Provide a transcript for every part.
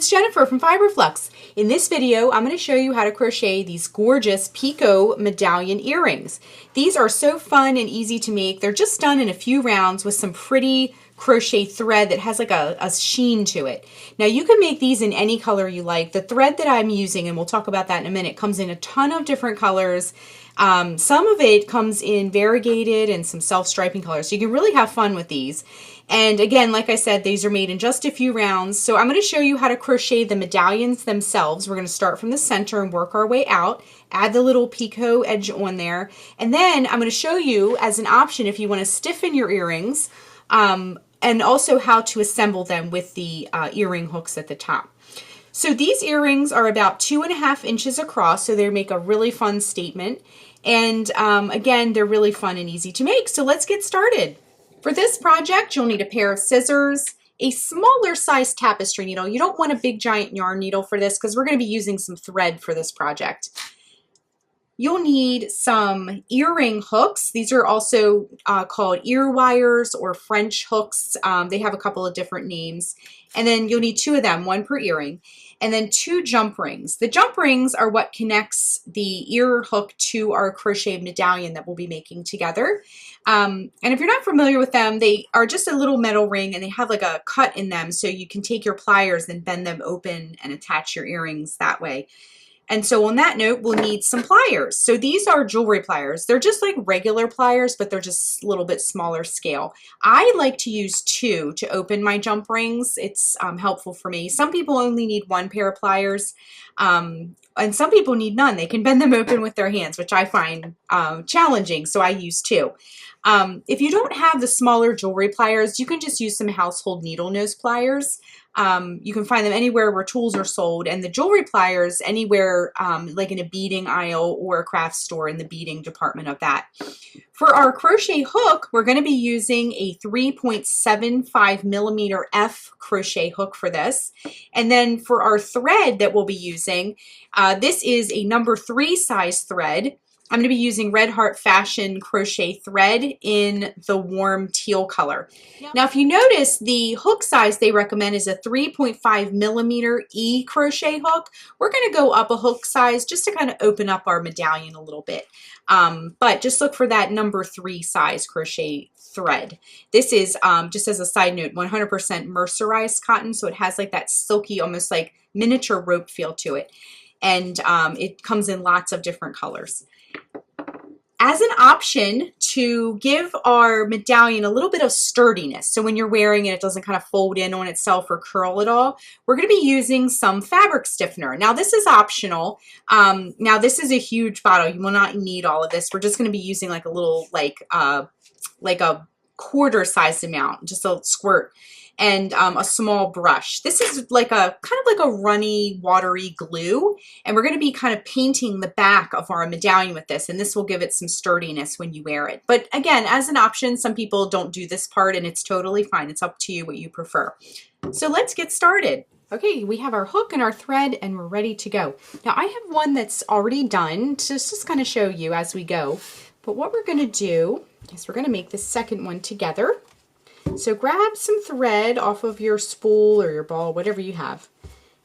it's Jennifer from Flux. In this video, I'm going to show you how to crochet these gorgeous Picot Medallion Earrings. These are so fun and easy to make. They're just done in a few rounds with some pretty crochet thread that has like a sheen to it. Now you can make these in any color you like. The thread that I'm using, and we'll talk about that in a minute, comes in a ton of different colors. Some of it comes in variegated and some self-striping colors, so you can really have fun with these. And again, like I said, these are made in just a few rounds. So I'm going to show you how to crochet the medallions themselves. We're going to start from the center and work our way out, add the little picot edge on there, and then I'm going to show you as an option if you want to stiffen your earrings, and also how to assemble them with the earring hooks at the top. So these earrings are about 2.5 inches across, so they make a really fun statement. And again, they're really fun and easy to make. So let's get started. For this project, you'll need a pair of scissors, a smaller size tapestry needle. You don't want a big giant yarn needle for this because we're going to be using some thread for this project. You'll need some earring hooks. These are also called ear wires or French hooks. They have a couple of different names. And then you'll need 2 of them, 1 per earring. And then 2 jump rings. The jump rings are what connects the ear hook to our crochet medallion that we'll be making together. And if you're not familiar with them, they are just a little metal ring and they have like a cut in them, so you can take your pliers and bend them open and attach your earrings that way. And so on that note, we'll need some pliers. So these are jewelry pliers. They're just like regular pliers, but they're just a little bit smaller scale. I like to use 2 to open my jump rings. It's helpful for me. Some people only need 1 pair of pliers, and some people need none. They can bend them open with their hands, which I find challenging, so I use 2. If you don't have the smaller jewelry pliers, you can just use some household needle nose pliers. You can find them anywhere where tools are sold, and the jewelry pliers anywhere like in a beading aisle or a craft store in the beading department of that. For our crochet hook, we're going to be using a 3.75 millimeter F crochet hook for this. And then for our thread that we'll be using, this is a number 3 size thread. I'm going to be using Red Heart Fashion crochet thread in the warm teal color. Now, if you notice, the hook size they recommend is a 3.5 millimeter E crochet hook. We're going to go up a hook size just to kind of open up our medallion a little bit. But just look for that number 3 size crochet thread. This is, just as a side note, 100% mercerized cotton, so it has like that silky, almost like miniature rope feel to it. And it comes in lots of different colors. As an option to give our medallion a little bit of sturdiness, so when you're wearing it, it doesn't kind of fold in on itself or curl at all, we're going to be using some fabric stiffener. Now this is optional. Now this is a huge bottle. You will not need all of this. We're just going to be using like a little, like a quarter sized amount, just a squirt, and a small brush. This is like a kind of like a runny, watery glue, and we're going to be kind of painting the back of our medallion with this, and this will give it some sturdiness when you wear it. But again, as an option, some people don't do this part, and it's totally fine. It's up to you what you prefer. So let's get started. Okay, we have our hook and our thread, and we're ready to go. Now I have one that's already done to just kind of show you as we go. But what we're going to do is we're going to make the second one together. So grab some thread off of your spool or your ball, whatever you have.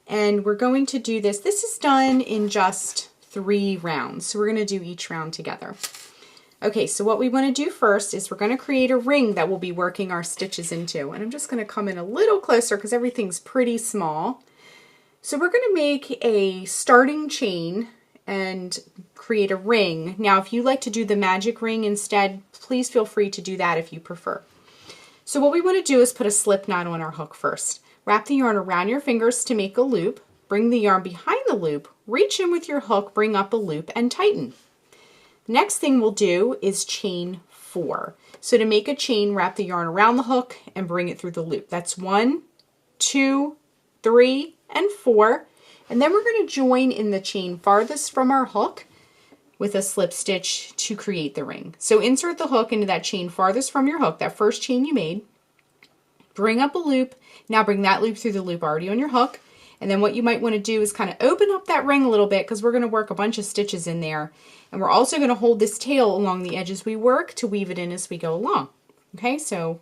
And we're going to do this. This is done in just 3 rounds. So we're going to do each round together. Okay, so what we want to do first is we're going to create a ring that we'll be working our stitches into. And I'm just going to come in a little closer because everything's pretty small. So we're going to make a starting chain and create a ring. Now, if you like to do the magic ring instead, please feel free to do that if you prefer. So what we want to do is put a slip knot on our hook first. Wrap the yarn around your fingers to make a loop. Bring the yarn behind the loop, reach in with your hook, bring up a loop, and tighten. The next thing we'll do is chain 4. So to make a chain, wrap the yarn around the hook and bring it through the loop. That's 1, 2, 3, and 4. And then we're going to join in the chain farthest from our hook with a slip stitch to create the ring. So insert the hook into that chain farthest from your hook, that first chain you made, bring up a loop, now bring that loop through the loop already on your hook, and then what you might want to do is kind of open up that ring a little bit because we're going to work a bunch of stitches in there, and we're also going to hold this tail along the edge as we work to weave it in as we go along. Okay, so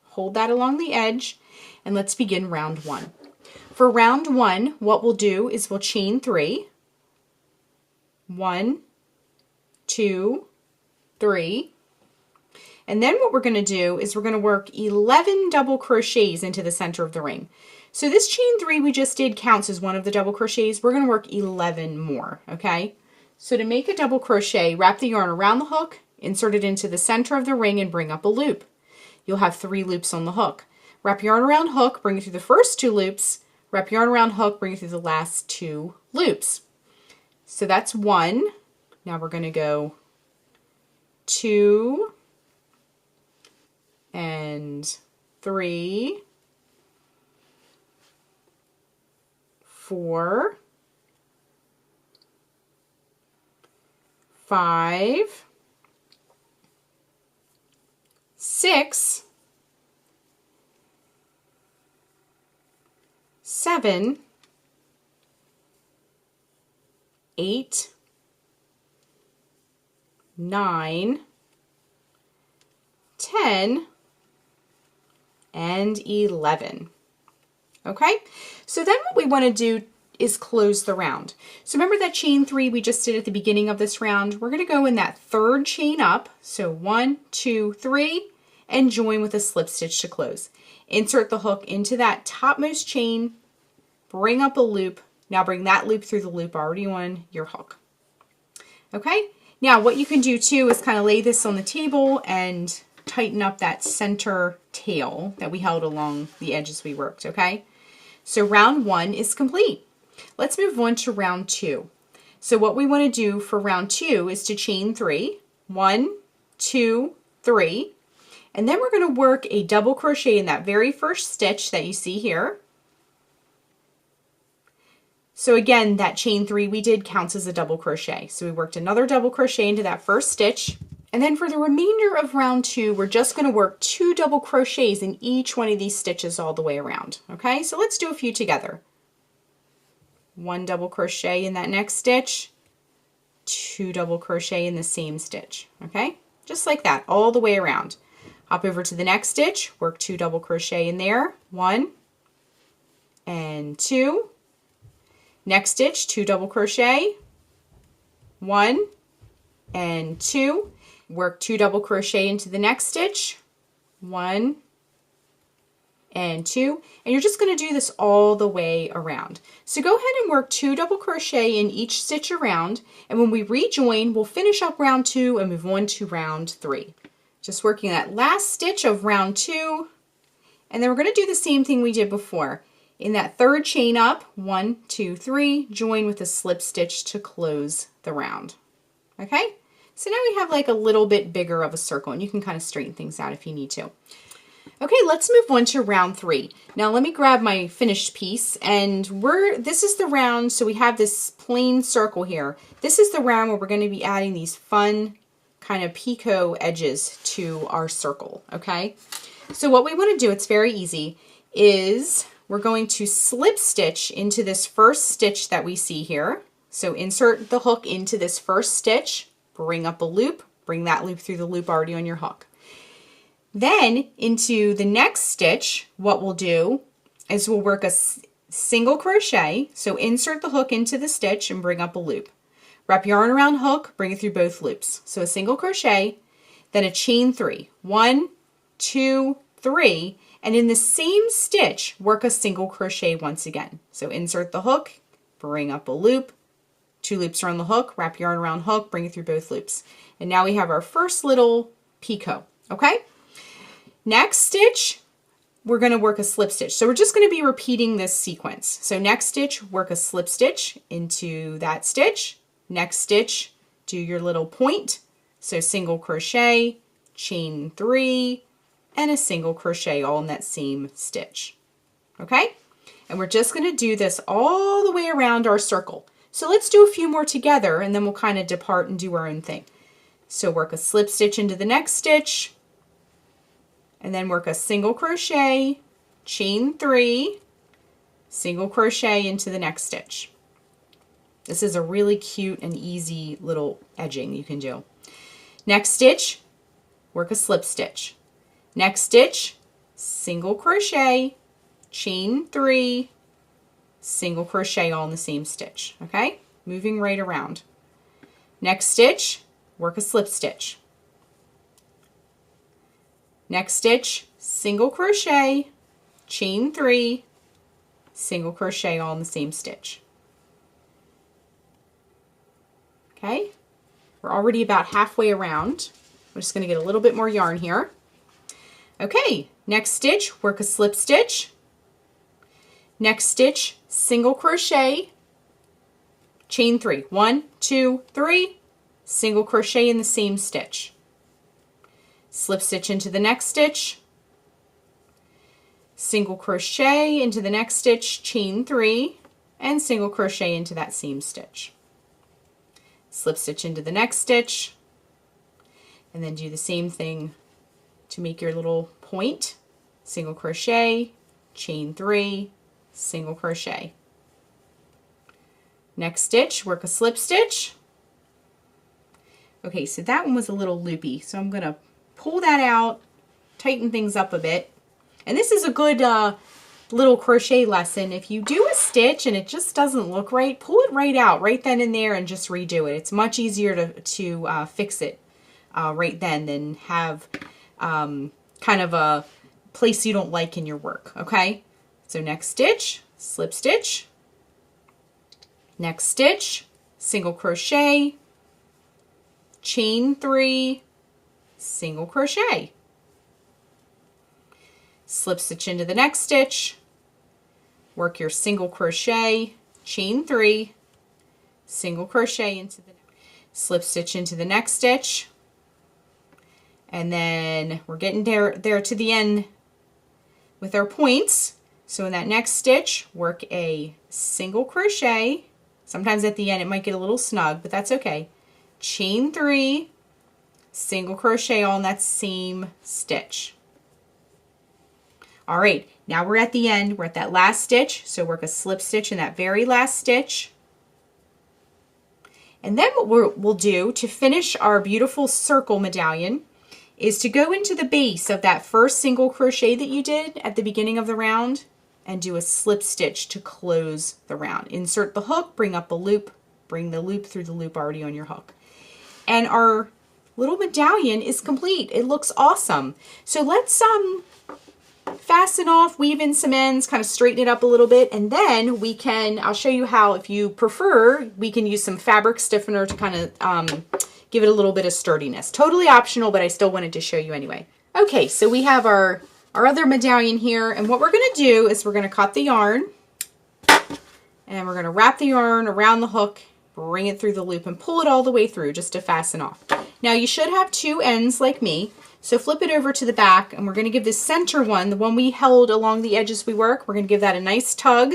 hold that along the edge, and let's begin round 1. For round 1, what we'll do is we'll chain 3. 1, 2, 3. And then what we're going to do is we're going to work 11 double crochets into the center of the ring. So this chain 3 we just did counts as one of the double crochets. We're going to work 11 more, okay? So to make a double crochet, wrap the yarn around the hook, insert it into the center of the ring, and bring up a loop. You'll have 3 loops on the hook. Wrap yarn around hook, bring it through the first 2 loops, wrap yarn around hook, bring it through the last 2 loops. So that's 1. Now we're going to go 2 and 3, 4, 5, 6, 7, 8, 9, 10, and 11. Okay, so then what we want to do is close the round. So remember that chain 3 we just did at the beginning of this round? We're going to go in that 3rd chain up, so 1, 2, 3, and join with a slip stitch to close. Insert the hook into that topmost chain, bring up a loop. Now bring that loop through the loop already on your hook. Okay, now what you can do too is kind of lay this on the table and tighten up that center tail that we held along the edges we worked, okay? So round 1 is complete. Let's move on to round 2. So what we want to do for round 2 is to chain 3, 1, 2, 3, and then we're going to work a double crochet in that very first stitch that you see here. So again, that chain 3 we did counts as a double crochet. So we worked another double crochet into that first stitch. And then for the remainder of round 2, we're just going to work 2 double crochets in each one of these stitches all the way around. Okay, so let's do a few together. 1 double crochet in that next stitch, 2 double crochet in the same stitch. Okay, just like that all the way around. Hop over to the next stitch, work 2 double crochet in there, 1 and 2. Next stitch, 2 double crochet, 1 and 2. Work 2 double crochet into the next stitch, 1 and 2, and you're just going to do this all the way around. So go ahead and work 2 double crochet in each stitch around, and when we rejoin, we'll finish up round 2 and move on to round 3. Just working that last stitch of round 2, and then we're going to do the same thing we did before. In that 3rd chain up, 1, 2, 3, join with a slip stitch to close the round. Okay? So now we have like a little bit bigger of a circle, and you can kind of straighten things out if you need to. Okay, let's move on to round 3. Now let me grab my finished piece, and this is the round, so we have this plain circle here. This is the round where we're going to be adding these fun kind of picot edges to our circle, okay? So what we want to do, it's very easy, is we're going to slip stitch into this first stitch that we see here. So insert the hook into this first stitch, bring up a loop, bring that loop through the loop already on your hook. Then into the next stitch, what we'll do is we'll work a single crochet. So insert the hook into the stitch and bring up a loop. Wrap yarn around hook, bring it through both loops. So a single crochet, then a chain 3. 1, 2, 3, and in the same stitch, work a single crochet once again. So insert the hook, bring up a loop, 2 loops around the hook, wrap yarn around hook, bring it through both loops. And now we have our first little picot, okay? Next stitch, we're going to work a slip stitch. So we're just going to be repeating this sequence. So next stitch, work a slip stitch into that stitch. Next stitch, do your little point. So single crochet, chain 3, and a single crochet all in that same stitch. Okay? And we're just going to do this all the way around our circle. So let's do a few more together, and then we'll kind of depart and do our own thing. So work a slip stitch into the next stitch, and then work a single crochet, chain 3, single crochet into the next stitch. This is a really cute and easy little edging you can do. Next stitch, work a slip stitch. Next stitch, single crochet, chain 3, single crochet all in the same stitch, okay? Moving right around. Next stitch, work a slip stitch. Next stitch, single crochet, chain 3, single crochet all in the same stitch. Okay, we're already about halfway around. I'm just going to get a little bit more yarn here. Okay, next stitch, work a slip stitch. Next stitch, single crochet, chain 3. 1, 2, 3, single crochet in the same stitch. Slip stitch into the next stitch, single crochet into the next stitch, chain 3, and single crochet into that same stitch. Slip stitch into the next stitch, and then do the same thing to make your little point. Single crochet, chain 3, single crochet. Next stitch, work a slip stitch. Okay, so that one was a little loopy, so I'm going to pull that out, tighten things up a bit. And this is a good little crochet lesson. If you do a stitch and it just doesn't look right, pull it right out, right then and there, and just redo it. It's much easier to fix it right then than have kind of a place you don't like in your work, okay? So next stitch, slip stitch. Next stitch, single crochet, chain 3, single crochet. Slip stitch into the next stitch, work your single crochet, chain 3, single crochet into the slip stitch into the next stitch, and then we're getting there to the end with our points. So in that next stitch, work a single crochet. Sometimes at the end it might get a little snug, but that's okay. Chain 3, single crochet all in that same stitch. All right, now we're at the end. We're at that last stitch, so work a slip stitch in that very last stitch. And then what we'll do to finish our beautiful circle medallion is to go into the base of that first single crochet that you did at the beginning of the round and do a slip stitch to close the round. Insert the hook, bring up a loop, bring the loop through the loop already on your hook. And our little medallion is complete. It looks awesome. So let's fasten off, weave in some ends, kind of straighten it up a little bit, and then we can, I'll show you how, if you prefer, we can use some fabric stiffener to kind of give it a little bit of sturdiness. Totally optional, but I still wanted to show you anyway. Okay, so we have our other medallion here, and what we're going to do is we're going to cut the yarn, and we're going to wrap the yarn around the hook, bring it through the loop, and pull it all the way through just to fasten off. Now you should have two ends like me, so flip it over to the back, and we're going to give this center one, the one we held along the edges we work, we're going to give that a nice tug,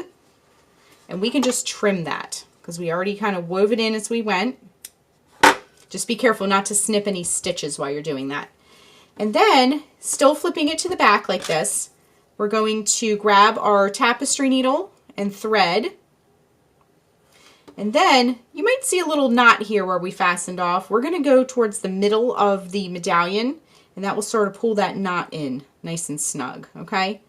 and we can just trim that because we already kind of wove it in as we went. Just be careful not to snip any stitches while you're doing that. And then, still flipping it to the back like this, we're going to grab our tapestry needle and thread. And then, you might see a little knot here where we fastened off. We're going to go towards the middle of the medallion, and that will sort of pull that knot in nice and snug, okay?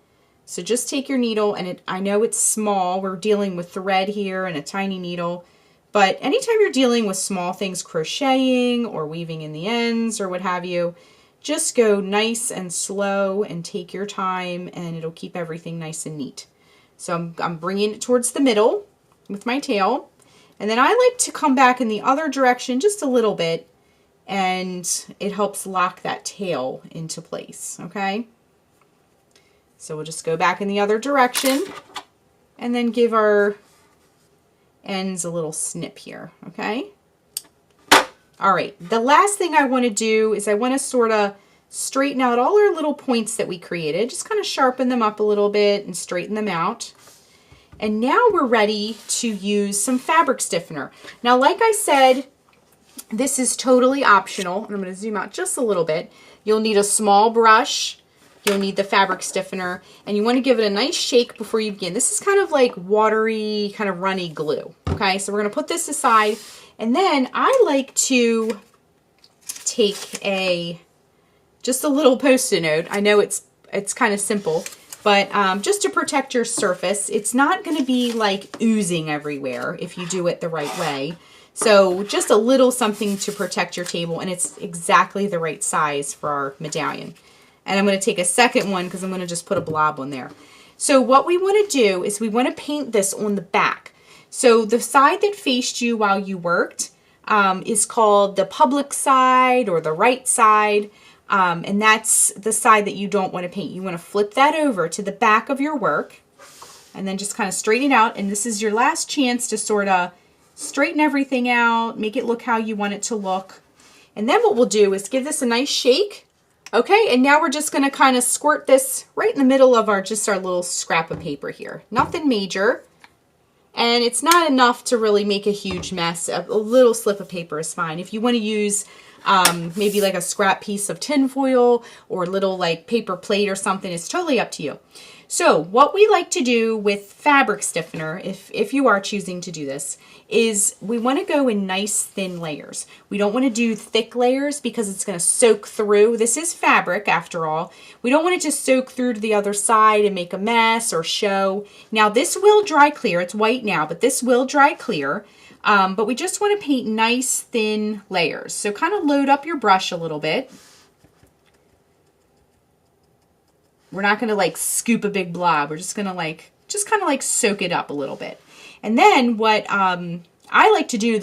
So just take your needle, and I know it's small. We're dealing with thread here and a tiny needle. But anytime you're dealing with small things, crocheting or weaving in the ends or what have you, just go nice and slow and take your time, and it'll keep everything nice and neat. So I'm bringing it towards the middle with my tail. And then I like to come back in the other direction just a little bit, and it helps lock that tail into place, okay? So we'll just go back in the other direction and then give our ends a little snip here, okay? All right, the last thing I want to do is I want to sort of straighten out all our little points that we created, just kind of sharpen them up a little bit and straighten them out. And now we're ready to use some fabric stiffener. Now, like I said, this is totally optional, and I'm going to zoom out just a little bit. You'll need a small brush, you'll need the fabric stiffener, and you want to give it a nice shake before you begin. This is kind of like watery, kind of runny glue. Okay, so we're going to put this aside, and then I like to take just a little Post-it note. I know it's kind of simple, but just to protect your surface. It's not going to be like oozing everywhere if you do it the right way. So just a little something to protect your table, and it's exactly the right size for our medallion. And I'm going to take a second one because I'm going to just put a blob on there. So what we want to do is we want to paint this on the back. So the side that faced you while you worked is called the public side or the right side. And that's the side that you don't want to paint. You want to flip that over to the back of your work and then just kind of straighten it out. And this is your last chance to sort of straighten everything out, make it look how you want it to look. And then what we'll do is give this a nice shake. Okay, and now we're just going to kind of squirt this right in the middle of our little scrap of paper here. Nothing major. And it's not enough to really make a huge mess. A little slip of paper is fine. If you want to use maybe like a scrap piece of tin foil or a little like paper plate or something, it's totally up to you. So what we like to do with fabric stiffener, if you are choosing to do this, is we want to go in nice thin layers. We don't want to do thick layers because it's going to soak through. This is fabric after all. We don't want it to soak through to the other side and make a mess or show. Now this will dry clear. It's white now, but this will dry clear. But we just want to paint nice thin layers. So kind of load up your brush a little bit. We're not going to like scoop a big blob. We're just going to just kind of like soak it up a little bit. And then what I like to do,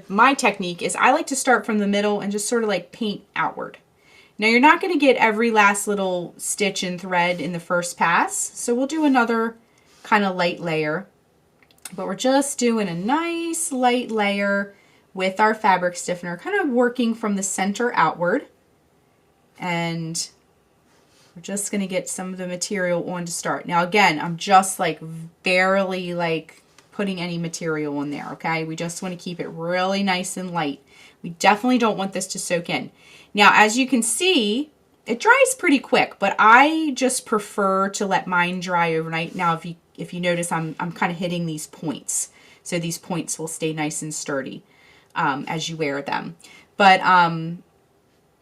my technique is I like to start from the middle and just sort of like paint outward. Now you're not going to get every last little stitch and thread in the first pass. So we'll do another kind of light layer. But we're just doing a nice light layer with our fabric stiffener, kind of working from the center outward. And we're just going to get some of the material on to start. Now again, I'm just like barely like putting any material on there, okay? We just want to keep it really nice and light. We definitely don't want this to soak in. Now as you can see, it dries pretty quick, but I just prefer to let mine dry overnight. Now if you notice, I'm kind of hitting these points. So these points will stay nice and sturdy as you wear them. But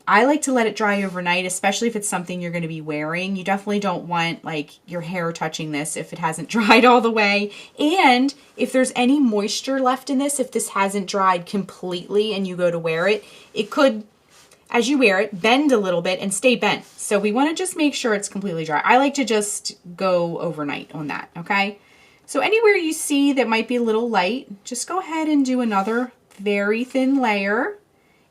I like to let it dry overnight, especially if it's something you're going to be wearing. You definitely don't want like your hair touching this if it hasn't dried all the way. And if there's any moisture left in this, if this hasn't dried completely and you go to wear it, it could, as you wear it, bend a little bit and stay bent. So we want to just make sure it's completely dry. I like to just go overnight on that, okay? So anywhere you see that might be a little light, just go ahead and do another very thin layer.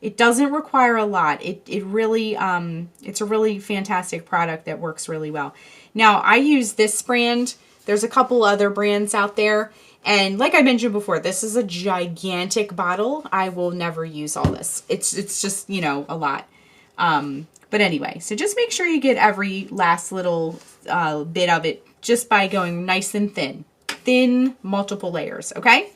It doesn't require a lot. It really, it's a really fantastic product that works really well. Now, I use this brand. There's a couple other brands out there. And like I mentioned before, this is a gigantic bottle. I will never use all this. It's just, you know, a lot. But anyway, so just make sure you get every last little bit of it just by going nice and thin. Thin, multiple layers, okay?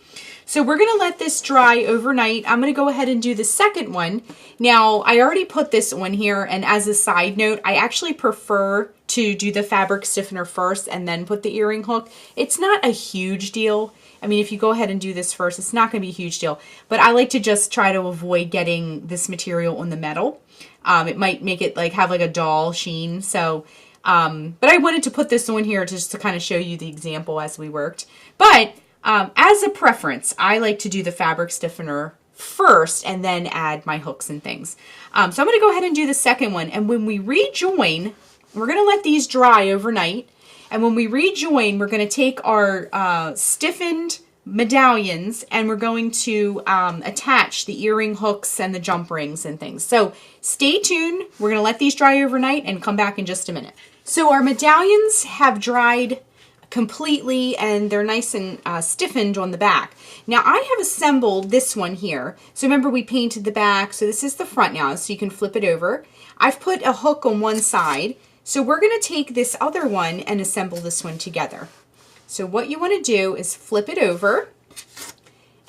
So we're going to let this dry overnight. I'm going to go ahead and do the second one. Now, I already put this on here, and as a side note, I actually prefer to do the fabric stiffener first and then put the earring hook. It's not a huge deal. I mean, if you go ahead and do this first, it's not going to be a huge deal. But I like to just try to avoid getting this material on the metal. It might make it like have like a dull sheen. So, but I wanted to put this on here just to kind of show you the example as we worked. But as a preference, I like to do the fabric stiffener first and then add my hooks and things. So I'm going to go ahead and do the second one. And when we rejoin, we're going to let these dry overnight. And when we rejoin, we're going to take our stiffened medallions and we're going to attach the earring hooks and the jump rings and things. So stay tuned. We're going to let these dry overnight and come back in just a minute. So our medallions have dried completely and they're nice and stiffened on the back. Now I have assembled this one here. So remember we painted the back. So this is the front now, so you can flip it over. I've put a hook on one side. So we're going to take this other one and assemble this one together. So what you want to do is flip it over.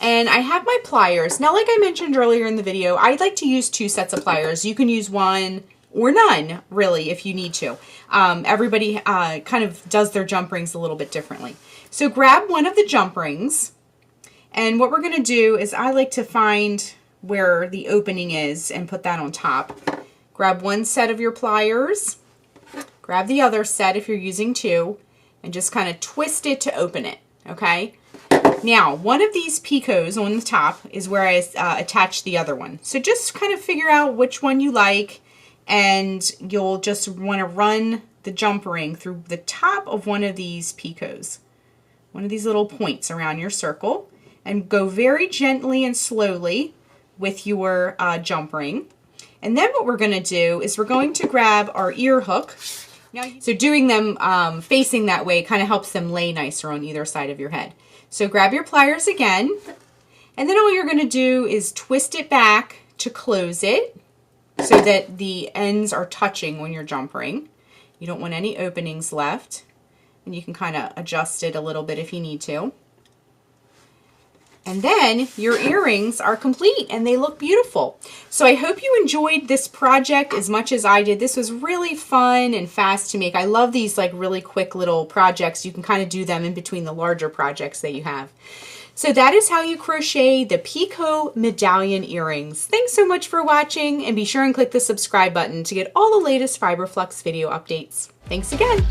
And I have my pliers. Now like I mentioned earlier in the video, I like to use 2 sets of pliers. You can use 1 or none, really, if you need to. Everybody kind of does their jump rings a little bit differently. So grab one of the jump rings, and what we're going to do is I like to find where the opening is and put that on top. Grab one set of your pliers, grab the other set if you're using two, and just kind of twist it to open it, okay? Now, one of these picots on the top is where I attach the other one. So just kind of figure out which one you like, and you'll just want to run the jump ring through the top of one of these picots, one of these little points around your circle, and go very gently and slowly with your jump ring. And then what we're going to do is we're going to grab our ear hook. Now, so doing them facing that way kind of helps them lay nicer on either side of your head. So grab your pliers again, and then all you're going to do is twist it back to close it so that the ends are touching on your jump ring. You don't want any openings left, and you can kind of adjust it a little bit if you need to. And then your earrings are complete and they look beautiful. So I hope you enjoyed this project as much as I did. This was really fun and fast to make. I love these like really quick little projects. You can kind of do them in between the larger projects that you have. So that is how you crochet the Picot Medallion Earrings. Thanks so much for watching, and be sure and click the subscribe button to get all the latest Fiber Flux video updates. Thanks again.